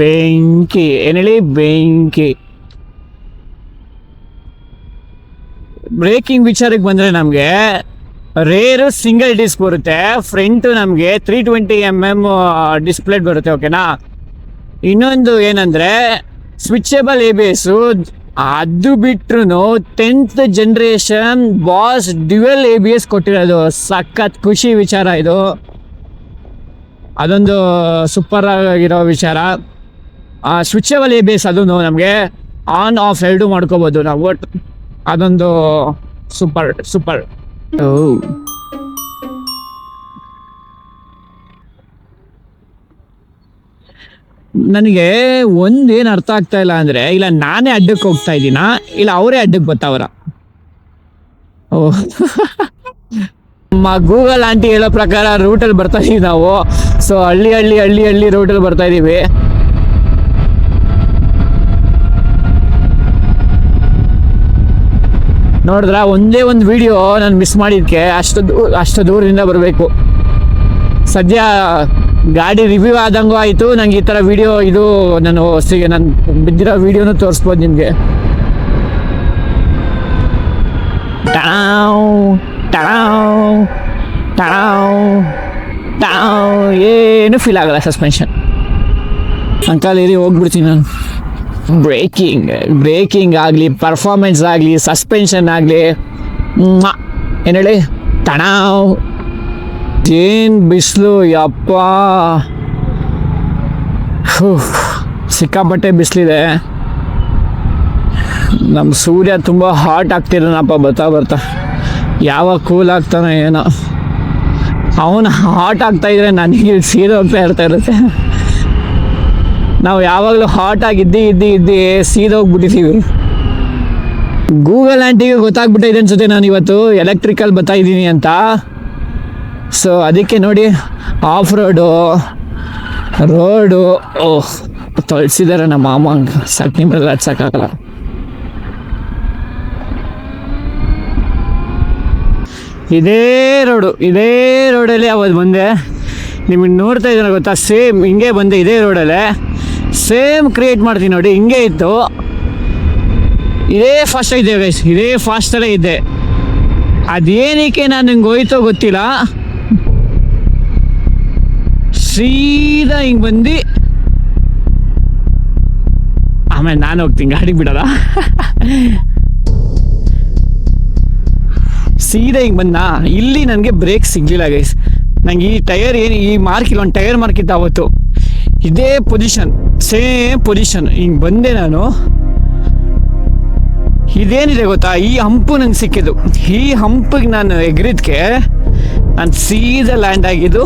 ಬೆಂಕಿ, ಏನೇಳಿ ಬೆಂಕಿ. ಬ್ರೇಕಿಂಗ್ ವಿಚಾರಕ್ಕೆ ಬಂದರೆ ನಮಗೆ ರೇರು ಸಿಂಗಲ್ ಡಿಸ್ಕ್ ಬರುತ್ತೆ. ಫ್ರಂಟು ನಮಗೆ 320 mm ಡಿಸ್ಪ್ಲೇ ಬರುತ್ತೆ, ಓಕೆನಾ. ಇನ್ನೊಂದು ಏನಂದರೆ ಸ್ವಿಚಬಲ್ ABS. ಅದು ಬಿಟ್ಟರು 10th generation boss dual ABS ಕೊಟ್ಟಿರೋದು. ಸಖತ್ ಖುಷಿ ವಿಚಾರ ಇದು. ಅದೊಂದು ಸೂಪರ್ ಆಗಿರೋ ವಿಚಾರ. ಸ್ವಿಚಬಲ್ ABS ಅದು ನಮಗೆ ಆನ್ ಆಫ್ ಎರಡು ಮಾಡ್ಕೋಬೋದು ನಾವು. ಅದೊಂದು ಸೂಪರ್. ನನಗೆ ಒಂದೇನು ಅರ್ಥ ಆಗ್ತಾ ಇಲ್ಲ ಅಂದರೆ, ಇಲ್ಲ ನಾನೇ ಅಡ್ಡಕ್ಕೆ ಹೋಗ್ತಾ ಇದ್ದೀನಾ, ಇಲ್ಲ ಅವರೇ ಅಡ್ಡಕ್ಕೆ ಬರ್ತಾವ್ರ. ನಮ್ಮ ಗೂಗಲ್ ಆಂಟಿ ಹೇಳೋ ಪ್ರಕಾರ ರೂಟಲ್ಲಿ ಬರ್ತಾ ಇದೀವಿ ನಾವು. ಸೊ ಹಳ್ಳಿ ರೂಟಲ್ಲಿ ಬರ್ತಾ ಇದ್ದೀವಿ. ನೋಡಿದ್ರ ಒಂದೇ ಒಂದು ವಿಡಿಯೋ ನಾನು ಮಿಸ್ ಮಾಡಿದ್ದಕ್ಕೆ ಅಷ್ಟು ದೂರದಿಂದ ಬರಬೇಕು. ಸದ್ಯ ಗಾಡಿ ರಿವ್ಯೂ ಆದಂಗೂ ಆಯಿತು. ನಂಗೆ ಈ ಥರ ವಿಡಿಯೋ ಇದು ನಾನು ಬಿದ್ದಿರೋ ವಿಡಿಯೋನು ತೋರಿಸ್ಬೋದು ನಿಮಗೆ. ಏನು ಫೀಲ್ ಆಗಲ್ಲ ಸಸ್ಪೆನ್ಷನ್. ಅಂಕಲ್ ಇರಿ ಹೋಗ್ಬಿಡ್ತೀನಿ ನಾನು. ಬ್ರೇಕಿಂಗ್ ಆಗಲಿ, ಪರ್ಫಾರ್ಮೆನ್ಸ್ ಆಗಲಿ, ಸಸ್ಪೆನ್ಷನ್ ಆಗಲಿ, ಏನು ಹೇಳಿ ಟಣಾವ್. ಏನು ಬಿಸಿಲು ಯಪ್ಪ, ಸಿಕ್ಕಾಪಟ್ಟೆ ಬಿಸಿಲಿದೆ. ನಮ್ಮ ಸೂರ್ಯ ತುಂಬ ಹಾಟ್ ಆಗ್ತಿರೋನಪ್ಪ ಬರ್ತಾ ಯಾವಾಗ ಕೂಲ್ ಆಗ್ತಾನೋ ಏನೋ. ಅವನು ಹಾಟ್ ಆಗ್ತಾಯಿದ್ರೆ ನನಗೆ ಸೀರೆ ಹೋಗ್ತಾ ಇರುತ್ತೆ. ನಾವು ಯಾವಾಗಲೂ ಹಾಟಾಗಿ ಇದ್ದಿ ಸೀದೋಗ್ಬಿಟ್ಟಿದ್ದೀವಿ. ಗೂಗಲ್ ಆಂಟಿಗೆ ಗೊತ್ತಾಗ್ಬಿಟ್ಟಿದೆ ಅನ್ಸುತ್ತೆ ನಾನು ಇವತ್ತು ಎಲೆಕ್ಟ್ರಿಕಲ್ ಬರ್ತಾಯಿದ್ದೀನಿ ಅಂತ. ಸೊ ಅದಕ್ಕೆ ನೋಡಿ ಆಫ್ ರೋಡು ಓಹ್ ತೊಳ್ಸಿದ್ದಾರೆ ನಮ್ಮ ಮಾಮ. ಸಕ್ನಿ ಮೇಲೆ ಹಚ್ಸೋಕ್ಕಾಗಲ್ಲ. ಇದೇ ರೋಡಲ್ಲಿ ಅವತ್ತು ಬಂದೆ. ನಿಮಗೆ ನೋಡ್ತಾ ಇದ್ದೀರ ಗೊತ್ತಾ, ಸೇಮ್ ಹಿಂಗೆ ಬಂದೆ ಇದೇ ರೋಡಲ್ಲೇ. ಸೇಮ್ ಕ್ರಿಯೇಟ್ ಮಾಡ್ತೀನಿ ನೋಡಿ, ಹಿಂಗೆ ಇತ್ತು. ಇದೇ ಫಾಸ್ಟಾಗಿದೆ ಗೈಸ್, ಇದೇ ಫಾಸ್ಟಲ್ಲೇ ಇದ್ದೆ. ಅದೇನಕ್ಕೆ ನಾನು ಹಿಂಗೆ ಹೋಯ್ತೋ ಗೊತ್ತಿಲ್ಲ, ಸೀದಾ ಹಿಂಗೆ ಬಂದು ಆಮೇಲೆ ನಾನು ಹೋಗ್ತೀನಿ, ಗಾಡಿ ಬಿಡಲ್ಲ. ಸೀದಾ ಹಿಂಗೆ ಬಂದ. ಇಲ್ಲಿ ನನಗೆ ಬ್ರೇಕ್ ಸಿಗಲಿಲ್ಲ ಗೈಸ್. ನಂಗೆ ಈ ಟೈರ್ ಏನು ಈ ಮಾರ್ಕಿಲ್ಲ, ಒಂದು ಟೈರ್ ಮಾರ್ಕಿತ್ತು ಅವತ್ತು. ಇದೇ ಪೊಸಿಷನ್, ಸೇಮ್ ಪೊಸಿಷನ್ ಹಿಂಗೆ ಬಂದೆ ನಾನು. ಇದೇನಿದೆ ಗೊತ್ತಾ, ಈ ಹಂಪು ನಂಗೆ ಸಿಕ್ಕಿದ್ದು. ಈ ಹಂಪಿಗೆ ನಾನು ಎಗರಿದ್ಕೆ ನಾನು ಸೀದಾ ಲ್ಯಾಂಡ್ ಆಗಿದ್ದು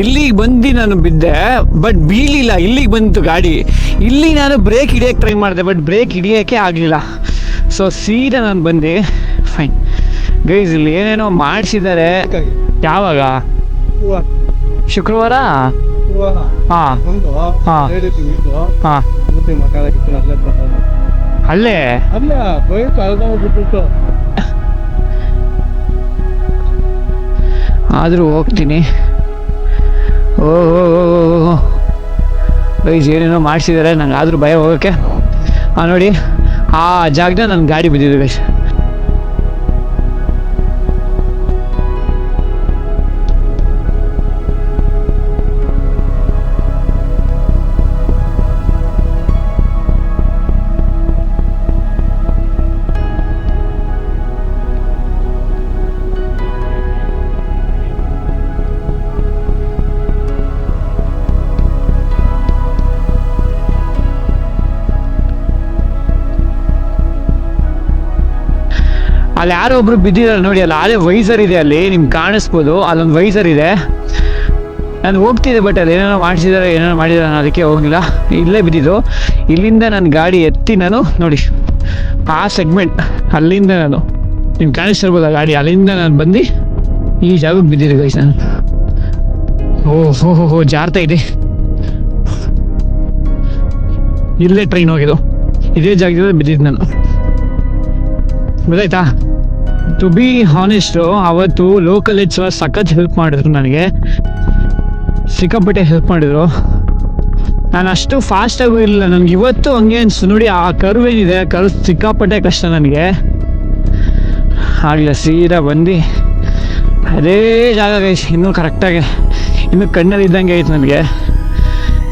ಇಲ್ಲಿಗೆ ಬಂದು ನಾನು ಬಿದ್ದೆ. ಬಟ್ ಬೀಳಿಲ್ಲ, ಇಲ್ಲಿಗೆ ಬಂತು ಗಾಡಿ. ಇಲ್ಲಿ ನಾನು ಬ್ರೇಕ್ ಹಿಡಿಯೋಕ್ಕೆ ಟ್ರೈ ಮಾಡಿದೆ, ಬಟ್ ಬ್ರೇಕ್ ಹಿಡಿಯೋಕ್ಕೆ ಆಗಲಿಲ್ಲ. ಸೊ ಸೀದಾ ನಾನು ಬಂದೆ. ಫೈನ್ ಗೈಸ್, ಇಲ್ಲಿ ಏನೇನೋ ಮಾಡಿಸಿದ್ದಾರೆ. ಯಾವಾಗ? ಶುಕ್ರವಾರ. ಹಾಂ ಅಲ್ಲೇ ಆದರೂ ಹೋಗ್ತೀನಿ. ಓ ಗೈಸ್, ಏನೇನೋ ಮಾಡಿಸಿದ್ದಾರೆ, ನಂಗೆ ಆದರೂ ಭಯ ಹೋಗೋಕ್ಕೆ. ನೋಡಿ ಆ ಜಾಗದ ನನ್ನ ಗಾಡಿ ಬಿದ್ದಿದ್ದು ಗೈಸ್. ಅಲ್ಲಿ ಯಾರೋ ಒಬ್ರು ಬಿದ್ದಿದ್ದಾರೆ ನೋಡಿ, ಅಲ್ಲಿ ಆಲೇ ವೈಸರ್ ಇದೆ, ಅಲ್ಲಿ ನಿಮ್ಗೆ ಕಾಣಿಸ್ಬೋದು. ಅಲ್ಲೊಂದು ವೈಸರ್ ಇದೆ. ನಾನು ಹೋಗ್ತಿದ್ದೆ, ಬಟ್ ಅಲ್ಲಿ ಏನೇನೋ ಮಾಡಿಸಿದ್ದಾರೆ, ಏನೇನೋ ಮಾಡಿದ್ದಾರೆ, ನಾನು ಅದಕ್ಕೆ ಹೋಗಿಲ್ಲ. ಇಲ್ಲೇ ಬಿದ್ದಿದ್ದು. ಇಲ್ಲಿಂದ ನನ್ನ ಗಾಡಿ ಎತ್ತಿ ನಾನು ನೋಡಿ ಆ ಸೆಗ್ಮೆಂಟ್ ಅಲ್ಲಿಂದ ನಾನು ನಿಮ್ಗೆ ಕಾಣಿಸ್ತಿರ್ಬೋದು ಆ ಗಾಡಿ, ಅಲ್ಲಿಂದ ನಾನು ಬಂದು ಈ ಜಾಗಕ್ಕೆ ಬಿದ್ದಿದ್ದೆ ಗೈಸ್ ನಾನು. ಓಹೋ ಜಾರ್ತಾ ಇದೆ. ಇಲ್ಲೇ ಟ್ರೈನ್ ಹೋಗಿದ್ದು, ಇದೇ ಜಾಗದಲ್ಲಿ ಬಿದ್ದಿದ್ದು ನಾನು. ಗೊತ್ತಾಯ್ತಾ? ಟು ಬಿ ಹಾನೆಸ್ಟು, ಅವತ್ತು ಲೋಕಲ್ ಎಚ್ ಸಖತ್ ಹೆಲ್ಪ್ ಮಾಡಿದ್ರು ನನಗೆ, ಸಿಕ್ಕಾಪಟ್ಟೆ ಹೆಲ್ಪ್ ಮಾಡಿದ್ರು. ನಾನು ಅಷ್ಟು ಫಾಸ್ಟಾಗೂ ಇಲ್ಲ, ನನಗೆ ಇವತ್ತು ಹಂಗೆ ಅನಿಸ್ತು ನೋಡಿ. ಆ ಕರ್ವ್ ಏನಿದೆ, ಕರ್ವ್ ಸಿಕ್ಕಾಪಟ್ಟೆ ಕಷ್ಟ ನನಗೆ. ಆಗಲಿಲ್ಲ, ಸೀದಾ ಬಂದು ಅದೇ ಜಾಗ ಗೈಸ್, ಇನ್ನೂ ಕರೆಕ್ಟಾಗಿ ಇನ್ನೂ ಕಣ್ಣಲ್ಲಿ ಇದ್ದಂಗೆ ಆಯ್ತು ನನಗೆ.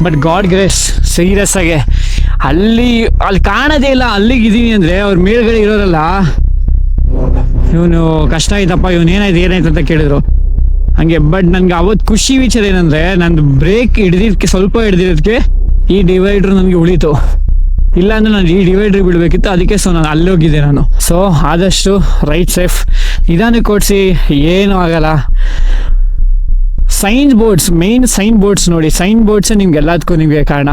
ಬಟ್ ಗಾಡ್ ಗ್ರೇಸ್, ಸೀರಿಯಸ್ ಆಗಿ ಅಲ್ಲಿ ಕಾಣೋದೇ ಇಲ್ಲ. ಅಲ್ಲಿಗೆ ಇದ್ದೀನಿ ಅಂದರೆ ಅವ್ರ ಮೇಲ್ಗಡೆ ಇರೋರಲ್ಲ, ಇವನು ಕಷ್ಟ ಆಯ್ತಪ್ಪ, ಏನಾಯ್ತು ಅಂತ ಕೇಳಿದ್ರು ಹಂಗೆ. ಬಟ್ ನನಗೆ ಅವತ್ತು ಖುಷಿ ವಿಚಾರ ಏನಂದರೆ, ನಂದು ಬ್ರೇಕ್ ಸ್ವಲ್ಪ ಹಿಡ್ದಿರೋದಕ್ಕೆ ಈ ಡಿವೈಡ್ರು ನನಗೆ ಉಳಿತು. ಇಲ್ಲಾಂದ್ರೆ ನಾನು ಈ ಡಿವೈಡ್ರ್ ಬಿಡಬೇಕಿತ್ತು. ಅದಕ್ಕೆ ಸೊ ನಾನು ಅಲ್ಲೋಗಿದ್ದೆ ನಾನು. ಸೊ ಆದಷ್ಟು ರೈಟ್ ಸೇಫ್, ನಿಧಾನಕ್ಕೆ ಓಡಿಸಿ, ಏನೂ ಆಗಲ್ಲ. Sign boards, main sign boards ನೋಡಿ. ಸೈನ್ ಬೋರ್ಡ್ಸೇ ನಿಮ್ಗೆ ಎಲ್ಲದಕ್ಕೂ ನಿಮಗೆ ಕಾರಣ.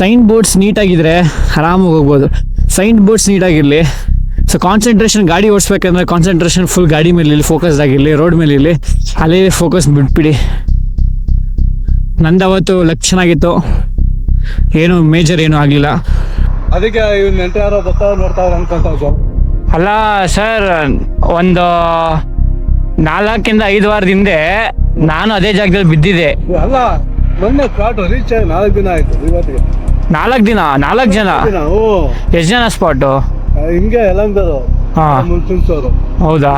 ಸೈನ್ ಬೋರ್ಡ್ಸ್ ನೀಟಾಗಿದ್ದರೆ ಆರಾಮಾಗಿ ಹೋಗ್ಬೋದು. ಸೈನ್ ಬೋರ್ಡ್ಸ್ ನೀಟಾಗಿರಲಿ. ಸೊ ಕಾನ್ಸಂಟ್ರೇಷನ್, ಗಾಡಿ ಓಡಿಸ್ಬೇಕಂದ್ರೆ ಕಾನ್ಸಂಟ್ರೇಷನ್ ಫುಲ್ ಗಾಡಿ ಮೇಲೆ ಇರಲಿ, ಫೋಕಸ್ಡ್ ಆಗಿರಲಿ, ರೋಡ್ ಮೇಲೆ ಇರಲಿ, ಅಲ್ಲೇ ಫೋಕಸ್ ಬಿಟ್ಬಿಡಿ. ನಂದು ಅವತ್ತು ಲಕ್ ಚೆನ್ನಾಗಿತ್ತು, ಏನು ಮೇಜರ್ ಏನೂ ಆಗಲಿಲ್ಲ. ಅದಕ್ಕೆ ಇವ್ನ ನೆಂಟರು ಯಾರೋ ನೋಡ್ತಾವ್ರೆ ಅನ್ಕೊಂತ. ಅಲ್ಲ ಸರ್, ಒಂದು 4 5 ವಾರದ ಹಿಂದೆ ನಾನು ಅದೇ ಜಾಗದಲ್ಲಿ ಬಿದ್ದಿದ್ದೆ. ಅಲ್ಲ, ಮೊನ್ನೆ ಸ್ಪಾಟ್ ರೀಚ್ ಆಗಿ 4 ದಿನ ಆಯ್ತು. ಇವತ್ತಿಗೆ 4 ದಿನ, 4 ಜನ. ಎಷ್ಟು ಜನ ಸ್ಪಾಟು? ಹಿಂಗೆ ಎಲ್ಲಂದದು ಹಾ. ಮುಂಚಿಸೋರು ಹೌದಾ?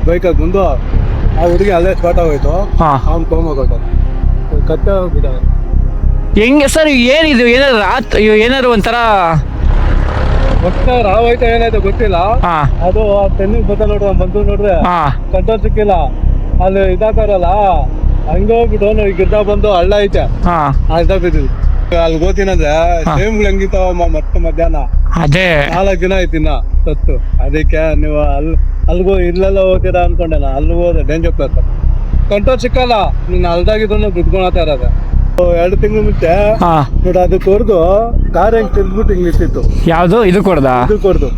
ಬೈಕಾಗಿ ಬಂದು ಆ ಹುಡುಗಿ ಅಲ್ಲೇ ಸ್ಪಾಟ್ ಆಗೋಯ್ತು. ಹಾ. ಅವ್ನು ತೊಗೊಂಡೋಗೋದು ಕತ್ತೆ ಹೋಗ್ಬಿಟ್ಟಾರೆ. ಹೆಂಗೆ ಸರ್ ಏನಿದು? ಏನಾದ್ರು ಏನಾದ್ರು ಒಂಥರ ಒಟ್ಟು ರಾವಾಯ್ತಾ ಏನಾಯ್ತು ಗೊತ್ತಿಲ್ಲ. ಹಾ ಅದು ಆ ತೆನ್ನಿಗೆ ಬತ್ತ ನೋಡ್ರಿ ಬಂದು ನೋಡ್ರೆ ಹಾ ಕಂಟ್ರೋಲ್ ಸಿಕ್ಕಿಲ್ಲ. ಅಲ್ಲಿ ಇದಾಕಾರಲ್ಲ ಹಂಗೆ ಹೋಗ್ಬಿಟ್ಟು ನಾವು ಗಿಡ್ಡ ಬಂದು ಹಳ್ಳ ಐತೆ ಹಾ ಅಳ್ದ ಬಿದ್ದಿದ್ವಿ. ಅಲ್ಲಿ ಹೋಗ್ತೀನಂದ್ರೆ ಸೇಮ್ಗಳು ಹೆಂಗಿತಾವಮ್ಮ ಮತ್ತೆ ಮಧ್ಯಾಹ್ನ ಅದೇ 4 ದಿನ ಆಯ್ತಿನ್ನ ಸತ್ತು. ಅದಕ್ಕೆ ನೀವು ಅಲ್ಗೋ ಇಲ್ಲೆಲ್ಲ ಹೋಗ್ತೀರಾ ಅನ್ಕೊಂಡೆ ನಾ. ಅಲ್ಲಿಗೆ ಹೋದೆ ಡೇಂಜರ್ ಪ್ಲೇಸ್. ಕಂಟ್ರೋಲ್ ಸಿಕ್ಕಲ್ಲ. ನೀನು ಅಲ್ದಾಗಿದ್ದು ಬಿಟ್ಕೊಳತಾ ಇರೋದು. 2 ತಿಂಗಳು ಮುಂಚೆ ಹಾ. ನೋಡಿ ಅದು ಕೊಡ್ದು ಕಾರ್ ಹೆಂಗ್ ತಿಂದ್ಬಿಟ್ಟು ಹಿಂಗ್ ನಿಂತಿತ್ತು. ಯಾವುದು ಇದು ಕೊಡ್ದ? ಇದು ಕೊಡ್ದು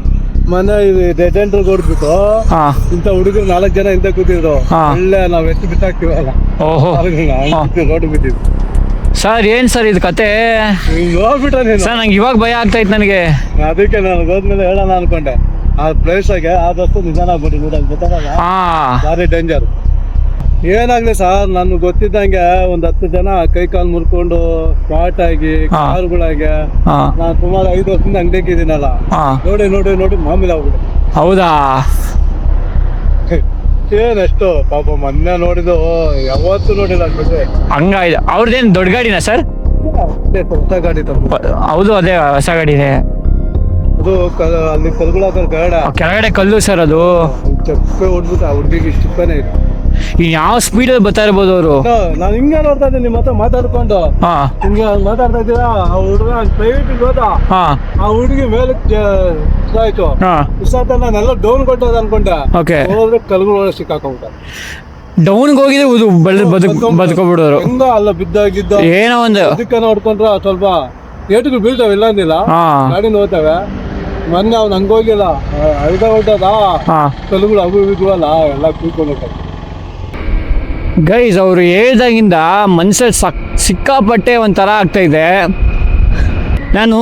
ಮನೆ ಡೆಡ್ ಎಂಟ್ರ್ ಕೊಡ್ಬಿಟ್ಟು ಹಾ ಇಂಥ ಹುಡುಗರು 4 ಜನ ಹಿಂದೆ ಕೂತಿದ್ರು. ಹಾ. ಒಳ್ಳೆ ನಾವ್ ಎಷ್ಟು ಬಿಸಾಕ್ತಿವಲ್ಲ ಓಹೋ ರೋಡ್ ಬಿದ್ದಿದ್ವಿ. ಸರ್ ಏನ್ ಸರ್ ಇದು ಕತೆ? ಹಿಂಗ್ ಹೋಗ್ಬಿಟ್ಟ ನೀನು. ಸರ್ ನಂಗೆ ಇವಾಗ ಭಯ ಆಗ್ತೈತೆ ನನಗೆ. ಅದಕ್ಕೆ ನಾನು ಹೋದ್ಮೇಲೆ ಹೇಳೋಣ ಅನ್ಕೊಂಡೆ. ಆ ಪ್ಲೇಸ್ ಆಗಿ ಆದಷ್ಟು ನಿಧಾನ ಆಗ್ಬಿಟ್ಟು ಗೊತ್ತಾಗಲ್ಲ. ಹಾ ಭಾರಿ ಡೇಂಜರ್. ಏನಾಗ್ಲಿ ಸರ್, ನನ್ಗೆ ಗೊತ್ತಿದ್ದಂಗೆ 10 ಜನ ಕೈ ಕಾಲು ಮುರ್ಕೊಂಡು ಸ್ಪಾಟ್ ಆಗಿ ಹಾ. ಕಾರುಗಳಾಗಿ ಹಾ ನಾನು ಸುಮಾರು 5 ವರ್ಷದಿಂದ ಅಂಗಡಿಗಿದ್ದೀನಲ್ಲ. ಹಾ ನೋಡಿ ನೋಡಿ ನೋಡಿ ಮಾಮೂಲಿ ಆಗ್ಬಿಟ್ಟು ಹೌದಾ? ಏನೆಷ್ಟು ಪಾಪ ಮೊನ್ನೆ ನೋಡಿದ್ದು ಯಾವತ್ತೂ ನೋಡಿಲ್ಲ ಅನ್ಬಿಟ್ಟು. ಹಂಗಾಯ್ತು. ಅವ್ರದ್ದೇನು ದೊಡ್ಡ ಗಾಡಿನಾ ಸರ್? ಹೊಸ ಗಾಡಿ ತಗೊಂಡು ಹೌದು ಅದೇ ಹೊಸ ಗಾಡಿನೇ. ಅದು ಅಲ್ಲಿ ಕಲ್ಗುಳಾಕರ್ ಗಾಡ ಕೆಳಗಡೆ ಕಲ್ಲು ಸರ್ ಅದು. ಚಪ್ಪೆ ಹೊಡ್ಬಿಟ್ಟು ಆ ಹುಡುಗಿಗೆ ಚಿಪ್ಪನೇ ಇತ್ತು. ಇನ್ ಯಾವ ಸ್ಪೀಡಲ್ಲಿ ಬರ್ತಾ ಇರ್ಬೋದು ಅವರು. ನಾನು ಹಿಂಗೆ ನೋಡ್ತಾ ಇದ್ದೀನಿ ನಿಮ್ಮ ಹತ್ರ ಮಾತಾಡ್ಕೊಂಡು. ಹಾ ಹಿಂಗೆ ಮಾತಾಡ್ತಾ ಇದ್ದೀರಾ. ಆ ಹುಡುಗ ಪ್ರೈವೇಟಿಗೆ ಹೋದ. ಹಾ ಆ ಹುಡುಗಿ ಮೇಲೆ ಆಯ್ತು. ಹಾ ಇಷ್ಟ ನಾನೆಲ್ಲ ಡೌನ್ ಕೊಟ್ಟದ ಅನ್ಕೊಂಡೆ. ಓಕೆ. ಹೋದ್ರೆ ಕಲ್ಗುಳ ಸಿಕ್ಕಾಕೊಂಬಿಟ್ಟ. ಡೌನ್ಗೆ ಹೋಗಿದ್ರೆ ಬದುಕೋಬಿಡೋರು. ಹೆಂಗ ಅಲ್ಲ ಬಿದ್ದಾಗಿದ್ದ ಏನೋ ಒಂದು. ಅದಕ್ಕೆ ನೋಡ್ಕೊಂಡ್ರ ಸ್ವಲ್ಪ ಏಟುಗಳು ಬೀಳ್ತಾವೆ. ಇಲ್ಲ ಅಂದಿಲ್ಲ, ಹಾ ಗಾಡಿನ ಹೋಗ್ತವೆ. ಮೊನ್ನೆ ಅವ್ನು ಹಂಗೋಗಿಲ್ಲ ಅಳ್ದ ಹೊಡ್ಡದ ಹಾ ಕಲ್ಗಳು ಅವು ಇದ್ವಲ್ಲ ಎಲ್ಲ ಕೂತ್ಕೊಂಡ್ಬಿಟ್ಟ. ಗೈಸ್ ಅವರು ಹೇಳ್ದಾಗಿಂದ ಮನ್ಸಲ್ಲಿ ಸಿಕ್ಕಾಪಟ್ಟೆ ಒಂಥರ ಆಗ್ತಾಯಿದೆ. ನಾನು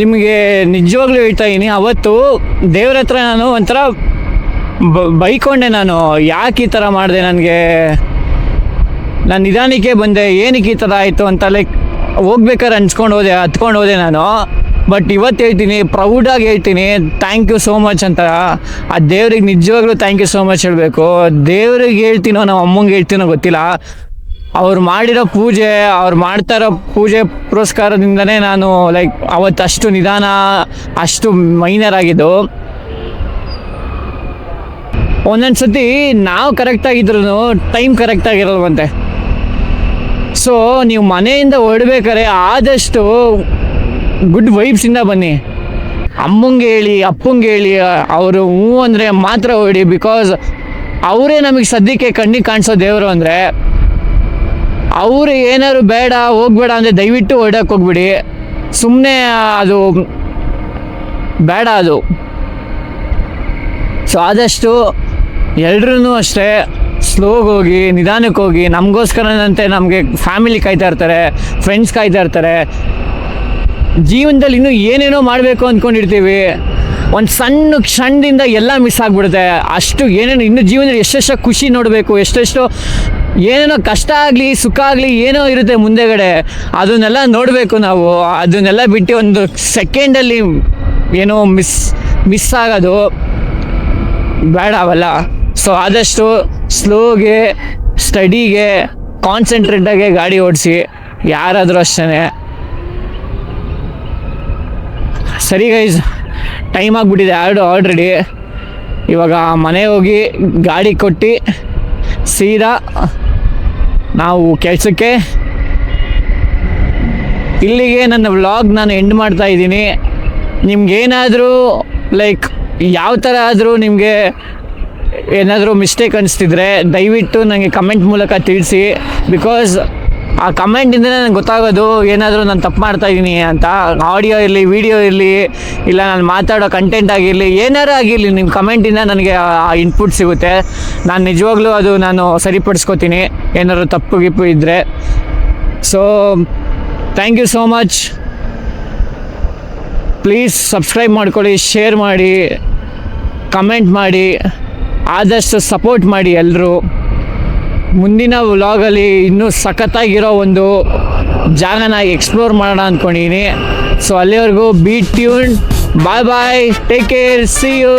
ನಿಮಗೆ ನಿಜವಾಗ್ಲೂ ಹೇಳ್ತಾ ಇದ್ದೀನಿ, ಅವತ್ತು ದೇವ್ರ ಹತ್ರ ನಾನು ಒಂಥರ ಬೈಕೊಂಡೆ. ನಾನು ಯಾಕೆ ಈ ಥರ ಮಾಡಿದೆ, ನನಗೆ ನಾನು ನಿಧಾನಕ್ಕೆ ಬಂದೆ, ಏನಕ್ಕೆ ಈ ಥರ ಆಯಿತು ಅಂತ ಲೈಕ್ ಹೋಗ್ಬೇಕಾದ್ರೆ ಹತ್ಕೊಂಡು ಹೋದೆ ನಾನು. ಬಟ್ ಇವತ್ತು ಹೇಳ್ತೀನಿ, ಪ್ರೌಡಾಗಿ ಹೇಳ್ತೀನಿ, ಥ್ಯಾಂಕ್ ಯು ಸೋ ಮಚ್ ಅಂತ. ಆ ದೇವ್ರಿಗೆ ನಿಜವಾಗ್ಲೂ ಥ್ಯಾಂಕ್ ಯು ಸೋ ಮಚ್ ಹೇಳಬೇಕು. ದೇವ್ರಿಗೆ ಹೇಳ್ತೀನೋ ನಾವು ಅಮ್ಮಂಗೆ ಹೇಳ್ತೀನೋ ಗೊತ್ತಿಲ್ಲ. ಅವ್ರು ಮಾಡಿರೋ ಪೂಜೆ, ಅವ್ರು ಮಾಡ್ತಾ ಇರೋ ಪೂಜೆ ಪುರಸ್ಕಾರದಿಂದನೇ ನಾನು ಲೈಕ್ ಅವತ್ತು ಅಷ್ಟು ನಿಧಾನ, ಅಷ್ಟು ಮೈನರ್ ಆಗಿದ್ದು. ಒಂದೊಂದು ಸತಿ ನಾವು ಕರೆಕ್ಟಾಗಿದ್ರು ಟೈಮ್ ಕರೆಕ್ಟಾಗಿರಲ್ವಂತೆ. ಸೊ ನೀವು ಮನೆಯಿಂದ ಹೊರಡ್ಬೇಕಾದ್ರೆ ಆದಷ್ಟು ಗುಡ್ ವೈಬ್ಸಿಂದ ಬನ್ನಿ. ಅಮ್ಮಂಗೆ ಹೇಳಿ, ಅಪ್ಪಂಗೆ ಹೇಳಿ, ಅವರು ಹ್ಞೂ ಅಂದರೆ ಮಾತ್ರ ಹೊಡಿ. ಬಿಕಾಸ್ ಅವರೇ ನಮಗೆ ಸದ್ಯಕ್ಕೆ ಕಣ್ಣಿಗೆ ಕಾಣಿಸೋ ದೇವರು. ಅಂದರೆ ಅವರು ಏನಾದ್ರು ಬೇಡ ಹೋಗ್ಬೇಡ ಅಂದರೆ ದಯವಿಟ್ಟು ಹೊರಡಕ್ಕೆ ಹೋಗ್ಬಿಡಿ. ಸುಮ್ಮನೆ ಅದು ಬೇಡ ಅದು. ಸೊ ಆದಷ್ಟು ಎಲ್ರೂ ಅಷ್ಟೇ ಸ್ಲೋಗಿ ಹೋಗಿ, ನಿಧಾನಕ್ಕೆ ಹೋಗಿ. ನಮಗೋಸ್ಕರನಂತೆ ನಮಗೆ ಫ್ಯಾಮಿಲಿ ಕಾಯ್ತಾ ಇರ್ತಾರೆ, ಫ್ರೆಂಡ್ಸ್ ಕಾಯ್ತಾ ಇರ್ತಾರೆ. ಜೀವನದಲ್ಲಿ ಇನ್ನೂ ಏನೇನೋ ಮಾಡಬೇಕು ಅಂದ್ಕೊಂಡಿರ್ತೀವಿ. ಒಂದು ಸಣ್ಣ ಕ್ಷಣದಿಂದ ಎಲ್ಲ ಮಿಸ್ ಆಗಿಬಿಡುತ್ತೆ. ಅಷ್ಟು ಏನೇನು ಇನ್ನೂ ಜೀವನದಲ್ಲಿ ಎಷ್ಟೆಷ್ಟು ಖುಷಿ ನೋಡಬೇಕು, ಎಷ್ಟೆಷ್ಟು ಏನೇನೋ ಕಷ್ಟ ಆಗಲಿ ಸುಖ ಆಗಲಿ ಏನೋ ಇರುತ್ತೆ ಮುಂದೆಗಡೆ, ಅದನ್ನೆಲ್ಲ ನೋಡಬೇಕು ನಾವು. ಅದನ್ನೆಲ್ಲ ಬಿಟ್ಟು ಒಂದು ಸೆಕೆಂಡಲ್ಲಿ ಏನೋ ಮಿಸ್ ಆಗೋದು ಬೇಡ ಅವೆಲ್ಲ. ಸೊ ಆದಷ್ಟು ಸ್ಲೋಗೆ, ಸ್ಟಡಿಗೆ, ಕಾನ್ಸಂಟ್ರೇಟಾಗೆ ಗಾಡಿ ಓಡಿಸಿ ಯಾರಾದರೂ ಅಷ್ಟೇ. ಸರಿ ಗೈಸ್, ಟೈಮ್ ಆಗಿಬಿಟ್ಟಿದೆ ಆಲ್ರೆಡಿ. ಇವಾಗ ಮನೆ ಹೋಗಿ ಗಾಡಿ ಕೊಟ್ಟು ಸೀದಾ ನಾವು ಕೆಲಸಕ್ಕೆ. ಇಲ್ಲಿಗೆ ನನ್ನ ವ್ಲಾಗ್ ನಾನು ಎಂಡ್ ಮಾಡ್ತಾ ಇದ್ದೀನಿ. ನಿಮ್ಗೇನಾದರೂ ಲೈಕ್ ಯಾವ ಥರ ಆದರೂ ನಿಮಗೆ ಏನಾದರೂ ಮಿಸ್ಟೇಕ್ ಅನಿಸ್ತಿದ್ರೆ ದಯವಿಟ್ಟು ನನಗೆ ಕಮೆಂಟ್ ಮೂಲಕ ತಿಳಿಸಿ. ಬಿಕಾಸ್ ಆ ಕಮೆಂಟಿಂದಲೇ ನನಗೆ ಗೊತ್ತಾಗೋದು ಏನಾದರೂ ನಾನು ತಪ್ಪು ಮಾಡ್ತಾಯಿದ್ದೀನಿ ಅಂತ. ಆಡಿಯೋ ಇರಲಿ, ವಿಡಿಯೋ ಇರಲಿ, ಇಲ್ಲ ನಾನು ಮಾತಾಡೋ ಕಂಟೆಂಟ್ ಆಗಿರಲಿ, ಏನಾರು ಆಗಿರಲಿ, ನಿಮ್ಮ ಕಮೆಂಟಿಂದ ನನಗೆ ಆ ಇನ್ಪುಟ್ ಸಿಗುತ್ತೆ. ನಾನು ನಿಜವಾಗ್ಲೂ ಅದು ನಾನು ಸರಿಪಡಿಸ್ಕೋತೀನಿ ಏನಾದರೂ ತಪ್ಪು ಗಿಪ್ಪು ಇದ್ದರೆ. So thank you so much. Please subscribe ಮಾಡ್ಕೊಳ್ಳಿ, ಶೇರ್ ಮಾಡಿ, ಕಮೆಂಟ್ ಮಾಡಿ, ಆದಷ್ಟು ಸಪೋರ್ಟ್ ಮಾಡಿ ಎಲ್ಲರೂ. ಮುಂದಿನ ವ್ಲಾಗಲ್ಲಿ ಇನ್ನೂ ಸಖತ್ತಾಗಿರೋ ಒಂದು ಜಾಗನ ಎಕ್ಸ್ಪ್ಲೋರ್ ಮಾಡೋಣ ಅಂದ್ಕೊಂಡಿದ್ದೀನಿ. ಸೊ ಅಲ್ಲಿವರೆಗೂ be tuned. Bye bye, take care, see you.